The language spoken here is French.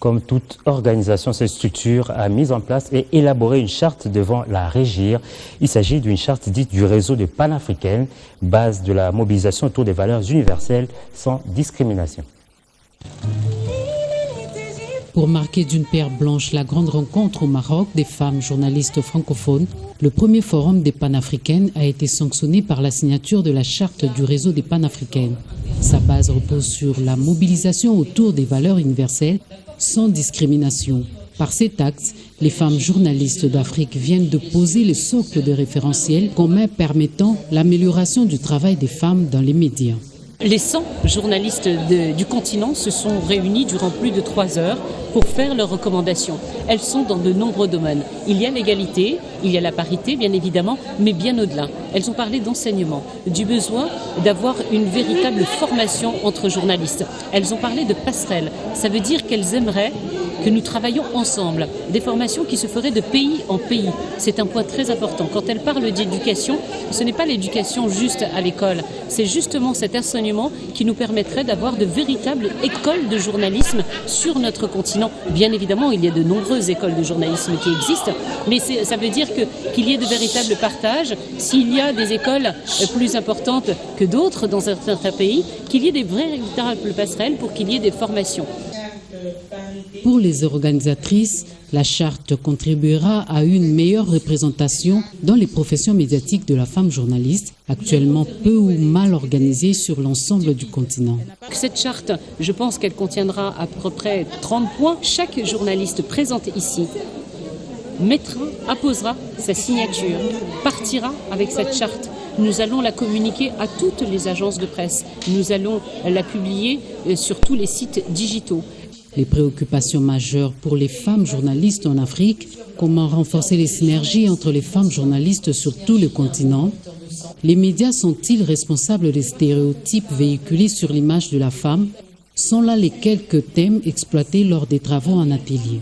Comme toute organisation, cette structure a mis en place et élaboré une charte devant la régir. Il s'agit d'une charte dite du réseau de panafricaine, base de la mobilisation autour des valeurs universelles sans discrimination. Pour marquer d'une pierre blanche la grande rencontre au Maroc des femmes journalistes francophones, le premier forum des panafricaines a été sanctionné par la signature de la charte du réseau des panafricaines. Sa base repose sur la mobilisation autour des valeurs universelles sans discrimination. Par cet acte, les femmes journalistes d'Afrique viennent de poser le socle de référentiel commun permettant l'amélioration du travail des femmes dans les médias. Les 100 journalistes du continent se sont réunis durant plus de 3 heures pour faire leurs recommandations. Elles sont dans de nombreux domaines. Il y a l'égalité, il y a la parité bien évidemment, mais bien au-delà. Elles ont parlé d'enseignement, du besoin d'avoir une véritable formation entre journalistes. Elles ont parlé de passerelles. Ça veut dire qu'elles aimeraient que nous travaillions ensemble, des formations qui se feraient de pays en pays. C'est un point très important. Quand elles parlent d'éducation, ce n'est pas l'éducation juste à l'école, c'est justement cet enseignement qui nous permettrait d'avoir de véritables écoles de journalisme sur notre continent. Bien évidemment, il y a de nombreuses écoles de journalisme qui existent, mais ça veut dire qu'il y ait de véritables partages. S'il y a des écoles plus importantes que d'autres dans certains pays, qu'il y ait des véritables passerelles pour qu'il y ait des formations. Pour les organisatrices, la charte contribuera à une meilleure représentation dans les professions médiatiques de la femme journaliste, actuellement peu ou mal organisée sur l'ensemble du continent. Cette charte, je pense qu'elle contiendra à peu près 30 points. Chaque journaliste présent ici apposera sa signature, partira avec cette charte. Nous allons la communiquer à toutes les agences de presse. Nous allons la publier sur tous les sites digitaux. Les préoccupations majeures pour les femmes journalistes en Afrique, comment renforcer les synergies entre les femmes journalistes sur tout le continent? Les médias sont-ils responsables des stéréotypes véhiculés sur l'image de la femme? Sont là les quelques thèmes exploités lors des travaux en atelier.